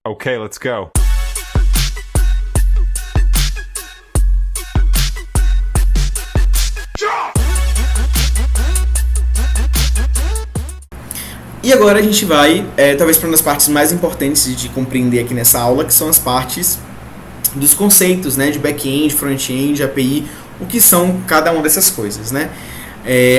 Okay, let's go. E agora a gente vai, talvez para uma das partes mais importantes de compreender aqui nessa aula, que são as partes dos conceitos, né, de back-end, front-end, API, o que são cada uma dessas coisas, né?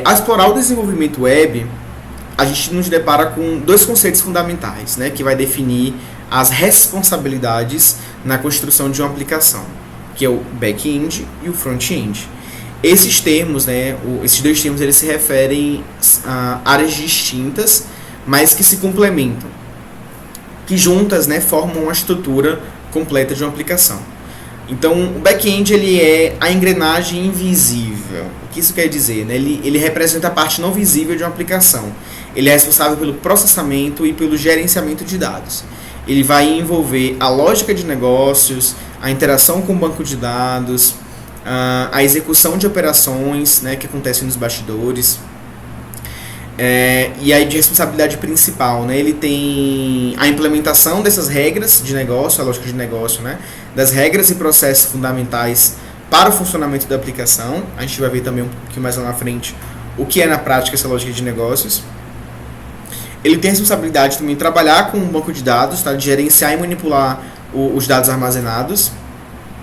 Ao explorar o desenvolvimento web, a gente nos depara com dois conceitos fundamentais, né, que vai definir as responsabilidades na construção de uma aplicação, que é o back-end e o front-end. Esses termos, né, esses dois termos, eles se referem a áreas distintas, mas que se complementam, que juntas, né, formam uma estrutura completa de uma aplicação. Então, o back-end ele é a engrenagem invisível. O que isso quer dizer? Né? Ele representa a parte não visível de uma aplicação. Ele é responsável pelo processamento e pelo gerenciamento de dados. Ele vai envolver a lógica de negócios, a interação com o banco de dados, a execução de operações, né, que acontecem nos bastidores. E aí de responsabilidade principal, né, ele tem a implementação dessas regras de negócio, a lógica de negócio, né, das regras e processos fundamentais para o funcionamento da aplicação. A gente vai ver também um pouquinho mais lá na frente o que é na prática essa lógica de negócios. Ele tem a responsabilidade também de trabalhar com um banco de dados, tá, de gerenciar e manipular os dados armazenados,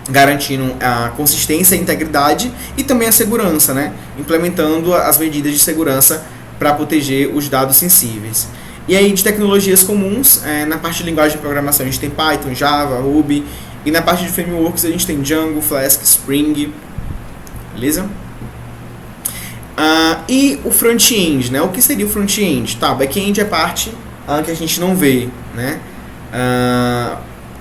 garantindo a consistência e a integridade e também a segurança, né, implementando as medidas de segurança para proteger os dados sensíveis. E aí de tecnologias comuns, na parte de linguagem de programação a gente tem Python, Java, Ruby, e na parte de frameworks a gente tem Django, Flask, Spring, beleza? E o front-end, né? O que seria o front-end? Tá, o back-end é a parte que a gente não vê, né?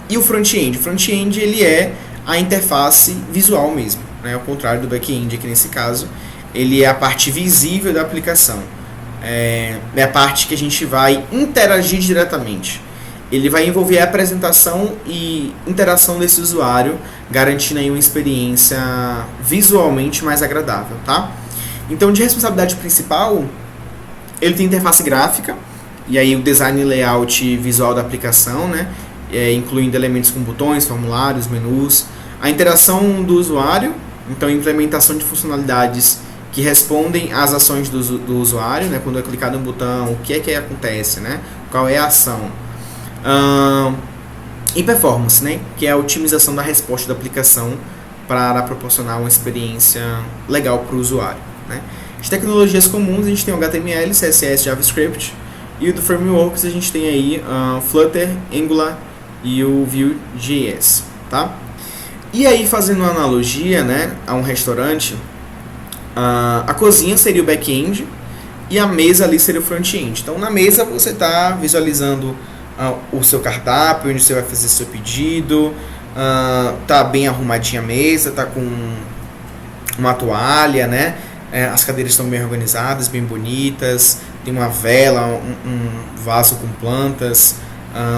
E o front-end? O front-end ele é a interface visual mesmo, né? Ao contrário do back-end aqui nesse caso, ele é a parte visível da aplicação. É a parte que a gente vai interagir diretamente. Ele vai envolver a apresentação e interação desse usuário, garantindo aí uma experiência visualmente mais agradável, tá? Então, de responsabilidade principal, ele tem interface gráfica, e aí o design e layout visual da aplicação, né? Incluindo elementos como botões, formulários, menus, a interação do usuário, então implementação de funcionalidades que respondem às ações do usuário, né? Quando é clicado no botão, o que acontece, né? Qual é a ação. E performance, né? Que é a otimização da resposta da aplicação para proporcionar uma experiência legal para o usuário, né? De tecnologias comuns a gente tem o HTML, CSS, JavaScript, e o do frameworks a gente tem aí Flutter, Angular e o Vue.js, tá? E aí fazendo uma analogia, né, a um restaurante, a cozinha seria o back-end e a mesa ali seria o front-end. Então na mesa você está visualizando o seu cardápio, onde você vai fazer seu pedido, tá bem arrumadinha a mesa, tá com uma toalha, né? As cadeiras estão bem organizadas, bem bonitas, tem uma vela, um vaso com plantas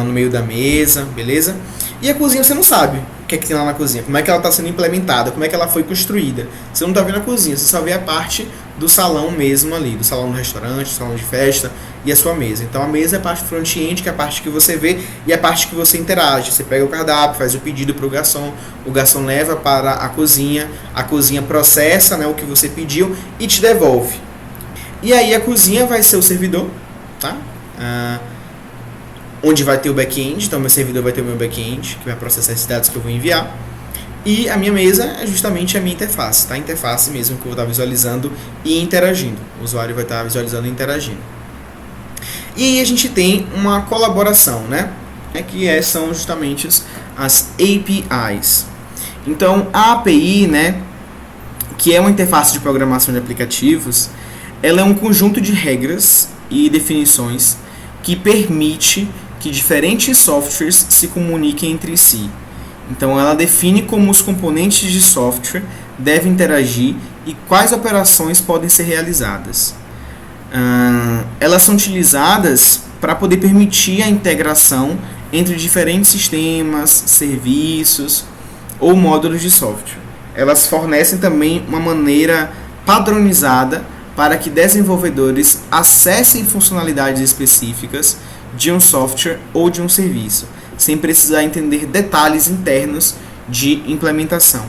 no meio da mesa, beleza? E a cozinha você não sabe o que é que tem lá na cozinha, como é que ela está sendo implementada, como é que ela foi construída. Você não está vendo a cozinha, você só vê a parte do salão mesmo ali, do salão do restaurante, do salão de festa e a sua mesa. Então a mesa é a parte front-end, que é a parte que você vê e a parte que você interage. Você pega o cardápio, faz o pedido para o garçom leva para a cozinha processa, né, o que você pediu e te devolve. E aí a cozinha vai ser o servidor, tá? Onde vai ter o back-end, então meu servidor vai ter o meu back-end, que vai processar esses dados que eu vou enviar. E a minha mesa é justamente a minha interface, tá? A interface mesmo que eu vou estar visualizando e interagindo. O usuário vai estar visualizando e interagindo. E aí a gente tem uma colaboração, né? São justamente as APIs. Então a API, né, que é uma interface de programação de aplicativos, ela é um conjunto de regras e definições que permite que diferentes softwares se comuniquem entre si. Então ela define como os componentes de software devem interagir e quais operações podem ser realizadas. Elas são utilizadas para poder permitir a integração entre diferentes sistemas, serviços ou módulos de software. Elas fornecem também uma maneira padronizada para que desenvolvedores acessem funcionalidades específicas de um software ou de um serviço, sem precisar entender detalhes internos de implementação.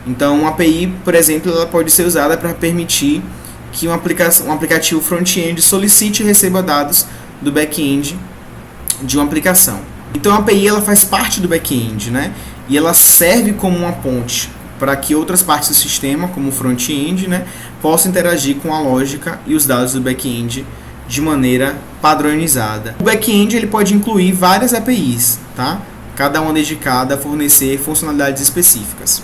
Então, uma API, por exemplo, ela pode ser usada para permitir que um aplicativo front-end solicite e receba dados do back-end de uma aplicação. Então, a API ela faz parte do back-end, né? E ela serve como uma ponte para que outras partes do sistema, como o front-end, né, possam interagir com a lógica e os dados do back-end de maneira padronizada. O back-end ele pode incluir várias APIs, tá? Cada uma dedicada a fornecer funcionalidades específicas.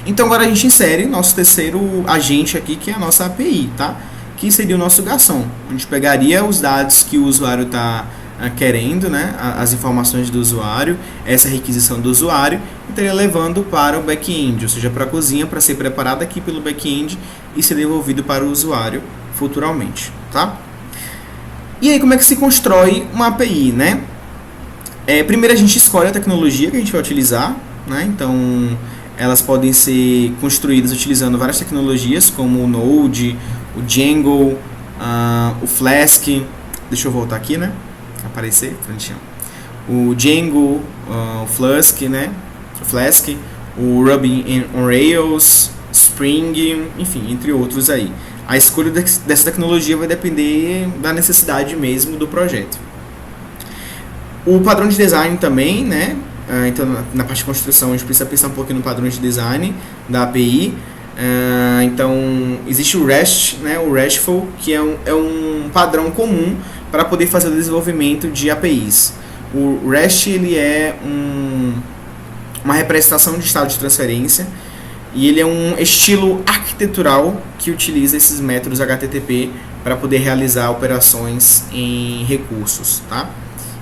Então agora a gente insere nosso terceiro agente aqui, que é a nossa API, tá? Que seria o nosso garçom. A gente pegaria os dados que o usuário está querendo, né? As informações do usuário, essa requisição do usuário, e estaria levando para o back-end, ou seja, para a cozinha, para ser preparada aqui pelo back-end e ser devolvido para o usuário futuramente, tá? E aí como é que se constrói uma API, né? Primeiro a gente escolhe a tecnologia que a gente vai utilizar, né? Então elas podem ser construídas utilizando várias tecnologias, como o Node, o Django, o Flask. Deixa eu voltar aqui, né? Aparecer, o Django, o Flask, né? O Flask, o Ruby on Rails, Spring, enfim, entre outros aí. A escolha dessa tecnologia vai depender da necessidade mesmo do projeto. O padrão de design também, né? Então, na parte de construção, a gente precisa pensar um pouquinho no padrão de design da API. Então, existe o REST, né? O RESTful, que é um padrão comum para poder fazer o desenvolvimento de APIs. O REST ele é uma representação de estado de transferência e ele é um estilo arquitetural que utiliza esses métodos HTTP para poder realizar operações em recursos, tá?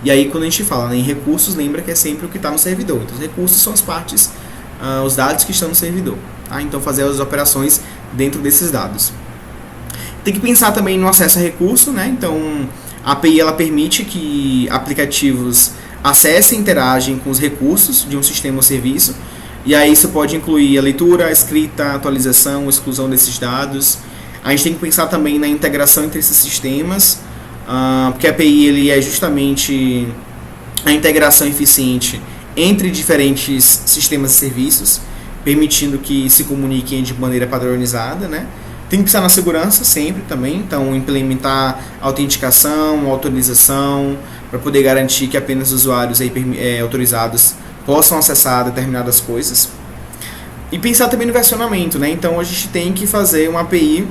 E aí quando a gente fala em recursos, lembra que é sempre o que está no servidor. Então os recursos são as partes, os dados que estão no servidor, tá? Então fazer as operações dentro desses dados. Tem que pensar também no acesso a recurso, né? Então a API ela permite que aplicativos acessem e interagem com os recursos de um sistema ou serviço. E aí isso pode incluir a leitura, a escrita, a atualização, a exclusão desses dados. A gente tem que pensar também na integração entre esses sistemas, porque a API ele é justamente a integração eficiente entre diferentes sistemas e serviços, permitindo que se comuniquem de maneira padronizada, né? Tem que pensar na segurança sempre também, então implementar autenticação, autorização, para poder garantir que apenas usuários aí, autorizados possam acessar determinadas coisas. E pensar também no versionamento, né? Então a gente tem que fazer uma API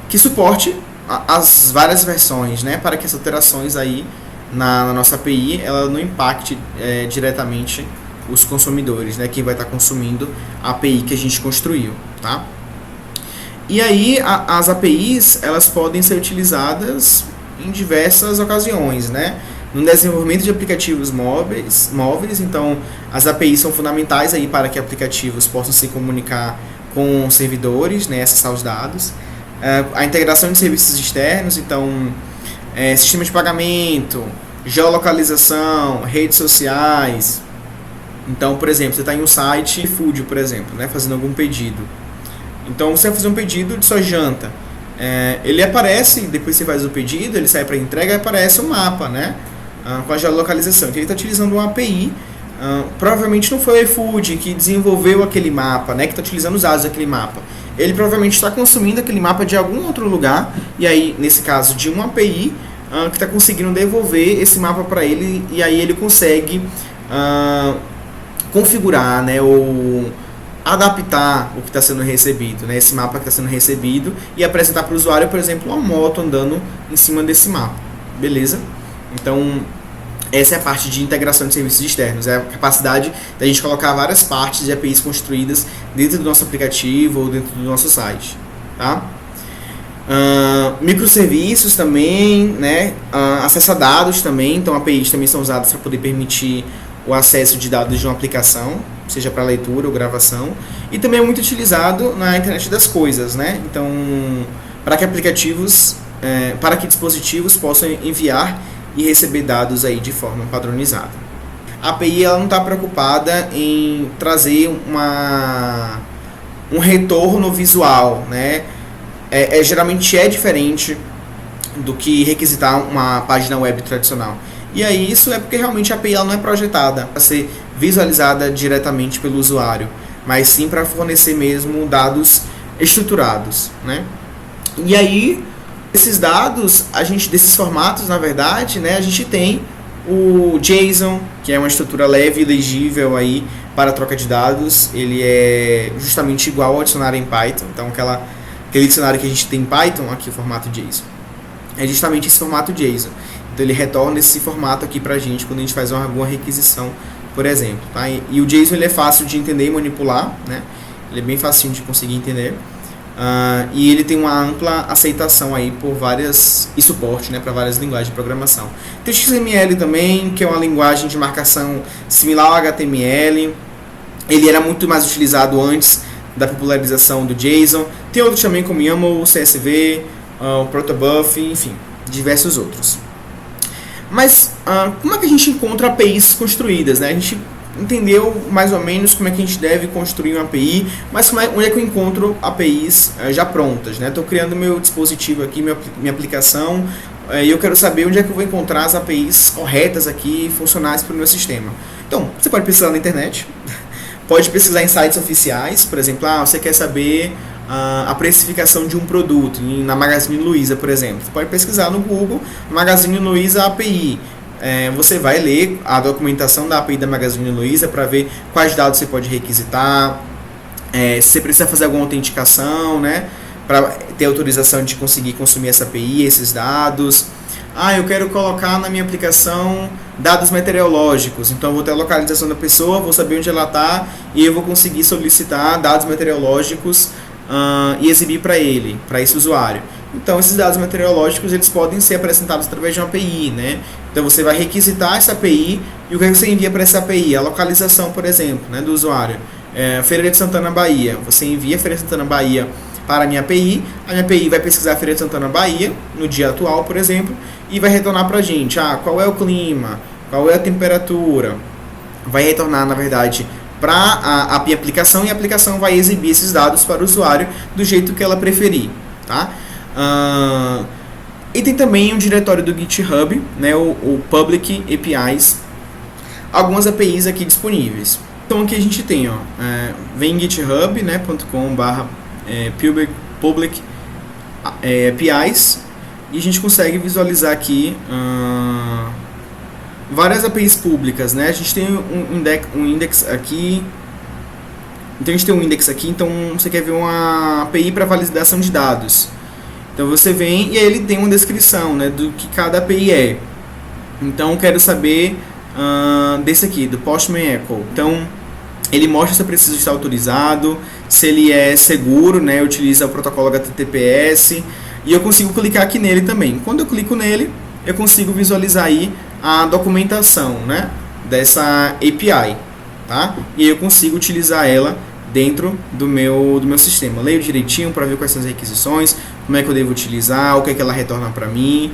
que suporte as várias versões, né? Para que as alterações aí na nossa API ela não impacte diretamente os consumidores, né? Quem vai estar consumindo a API que a gente construiu, tá? E aí as APIs elas podem ser utilizadas em diversas ocasiões, né? No desenvolvimento de aplicativos móveis, então as APIs são fundamentais aí para que aplicativos possam se comunicar com servidores, né, acessar os dados. A integração de serviços externos, então sistema de pagamento, geolocalização, redes sociais. Então, por exemplo, você está em um site food, por exemplo, né, fazendo algum pedido. Então você vai fazer um pedido de sua janta. Ele aparece, depois você faz o pedido, ele sai para entrega e aparece um mapa, né? Com a geolocalização. Então ele está utilizando uma API. Provavelmente não foi o iFood que desenvolveu aquele mapa, né? Que está utilizando os dados daquele mapa. Ele provavelmente está consumindo aquele mapa de algum outro lugar. E aí, nesse caso, de uma API que está conseguindo devolver esse mapa para ele. E aí ele consegue configurar, né? Ou adaptar o que está sendo recebido, né? Esse mapa que está sendo recebido e apresentar para o usuário, por exemplo, uma moto andando em cima desse mapa, beleza? Então essa é a parte de integração de serviços externos, é a capacidade da gente colocar várias partes de APIs construídas dentro do nosso aplicativo ou dentro do nosso site, tá? Microserviços também, né? Acesso a dados também, então APIs também são usadas para poder permitir o acesso de dados de uma aplicação, seja para leitura ou gravação, e também é muito utilizado na internet das coisas, né? Então, para que para que dispositivos possam enviar e receber dados aí de forma padronizada. A API ela não está preocupada em trazer um retorno visual, né? Geralmente é diferente do que requisitar uma página web tradicional. E aí isso é porque realmente a API ela não é projetada para ser visualizada diretamente pelo usuário, mas sim para fornecer mesmo dados estruturados, né? E aí esses dados, desses formatos, na verdade, né, a gente tem o JSON, que é uma estrutura leve e legível aí para a troca de dados. Ele é justamente igual ao dicionário em Python. Então aquele dicionário que a gente tem em Python, aqui o formato JSON, é justamente esse formato JSON. Então ele retorna esse formato aqui para a gente quando a gente faz alguma requisição, por exemplo. Tá? E o JSON ele é fácil de entender e manipular, né? Ele é bem facinho de conseguir entender. E ele tem uma ampla aceitação aí por várias e suporte, né, para várias linguagens de programação. Tem o XML também, que é uma linguagem de marcação similar ao HTML. Ele era muito mais utilizado antes da popularização do JSON. Tem outros também como YAML, CSV, o Protobuf, enfim, diversos outros. Mas como é que a gente encontra APIs construídas, né? A gente entendeu mais ou menos como é que a gente deve construir uma API, mas onde é que eu encontro APIs já prontas, né? Estou criando meu dispositivo aqui, minha aplicação, e eu quero saber onde é que eu vou encontrar as APIs corretas aqui, funcionais para o meu sistema. Então, você pode pesquisar na internet, pode pesquisar em sites oficiais, por exemplo, você quer saber a precificação de um produto, na Magazine Luiza, por exemplo. Você pode pesquisar no Google, Magazine Luiza API. Você vai ler a documentação da API da Magazine Luiza para ver quais dados você pode requisitar, se você precisa fazer alguma autenticação, né, para ter autorização de conseguir consumir essa API, esses dados. Eu quero colocar na minha aplicação dados meteorológicos, então eu vou ter a localização da pessoa, vou saber onde ela está e eu vou conseguir solicitar dados meteorológicos e exibir para esse usuário. Então, esses dados meteorológicos eles podem ser apresentados através de uma API, né? Então, você vai requisitar essa API e o que você envia para essa API? A localização, por exemplo, né, do usuário. Feira de Santana, Bahia. Você envia Feira de Santana, Bahia para a minha API vai pesquisar a Feira de Santana, Bahia, no dia atual, por exemplo, e vai retornar para a gente, qual é o clima, qual é a temperatura. Vai retornar, na verdade, para a minha aplicação e a aplicação vai exibir esses dados para o usuário do jeito que ela preferir, tá? E tem também um diretório do GitHub, né, o Public APIs, algumas APIs aqui disponíveis. Então aqui a gente tem, vem github, né, .com/public APIs e a gente consegue visualizar aqui várias APIs públicas, né? A gente tem um index aqui. Então a gente tem um index aqui, então você quer ver uma API para validação de dados. Então você vem e aí ele tem uma descrição, né, do que cada API é. Então eu quero saber desse aqui, do Postman Echo. Então ele mostra se eu preciso estar autorizado, se ele é seguro, né, utiliza o protocolo HTTPS, e eu consigo clicar aqui nele também. Quando eu clico nele, eu consigo visualizar aí a documentação, né, dessa API, tá? E aí eu consigo utilizar ela dentro do meu sistema. Leio direitinho para ver quais são as requisições, como é que eu devo utilizar, o que é que ela retorna para mim.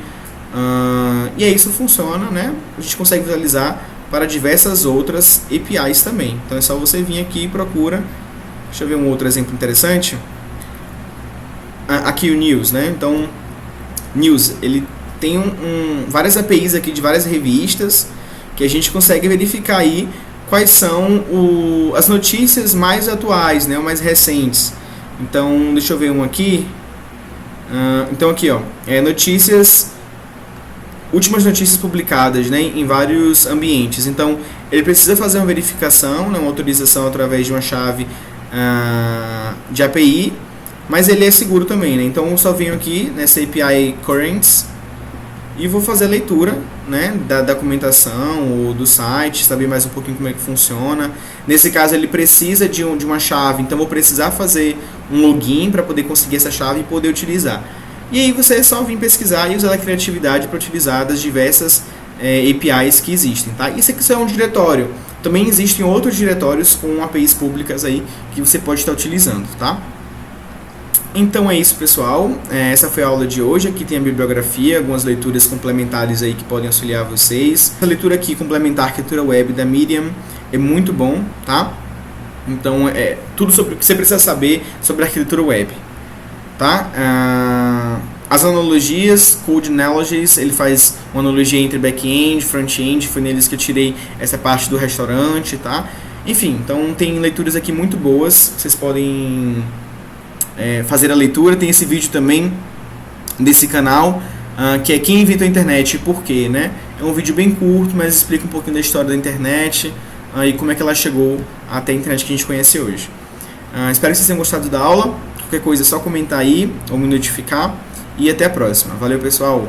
E aí isso funciona, né? A gente consegue visualizar para diversas outras APIs também. Então é só você vir aqui e procura. Deixa eu ver um outro exemplo interessante. Aqui o News, né? Então, News, ele tem várias APIs aqui de várias revistas que a gente consegue verificar aí quais são as notícias mais atuais, né? Ou mais recentes. Então, deixa eu ver um aqui. Então aqui, últimas notícias publicadas, né, em vários ambientes. Então, ele precisa fazer uma verificação, né, uma autorização através de uma chave de API, mas ele é seguro também, né? Então, eu só venho aqui nessa API Currents e vou fazer a leitura, né, da documentação ou do site, saber mais um pouquinho como é que funciona. Nesse caso, ele precisa de uma chave, então vou precisar fazer um login para poder conseguir essa chave e poder utilizar. E aí você só vir pesquisar e usar a criatividade para utilizar das diversas APIs que existem, tá? Isso aqui é um diretório. Também existem outros diretórios com APIs públicas aí que você pode estar utilizando, tá? Então é isso, pessoal. Essa foi a aula de hoje. Aqui tem a bibliografia, algumas leituras complementares aí que podem auxiliar vocês. Essa leitura aqui, Complementar Arquitetura Web, da Medium, é muito bom, tá? Então tudo sobre o que você precisa saber sobre a arquitetura web, tá? As analogias, Code Analogies, ele faz uma analogia entre back-end, front-end, foi neles que eu tirei essa parte do restaurante, tá? Enfim, então tem leituras aqui muito boas, vocês podem fazer a leitura. Tem esse vídeo também desse canal, que é Quem Inventou a Internet e Por quê, né? É um vídeo bem curto, mas explica um pouquinho da história da internet e como é que ela chegou até a internet que a gente conhece hoje. Espero que vocês tenham gostado da aula. Qualquer coisa é só comentar aí ou me notificar. E até a próxima. Valeu, pessoal!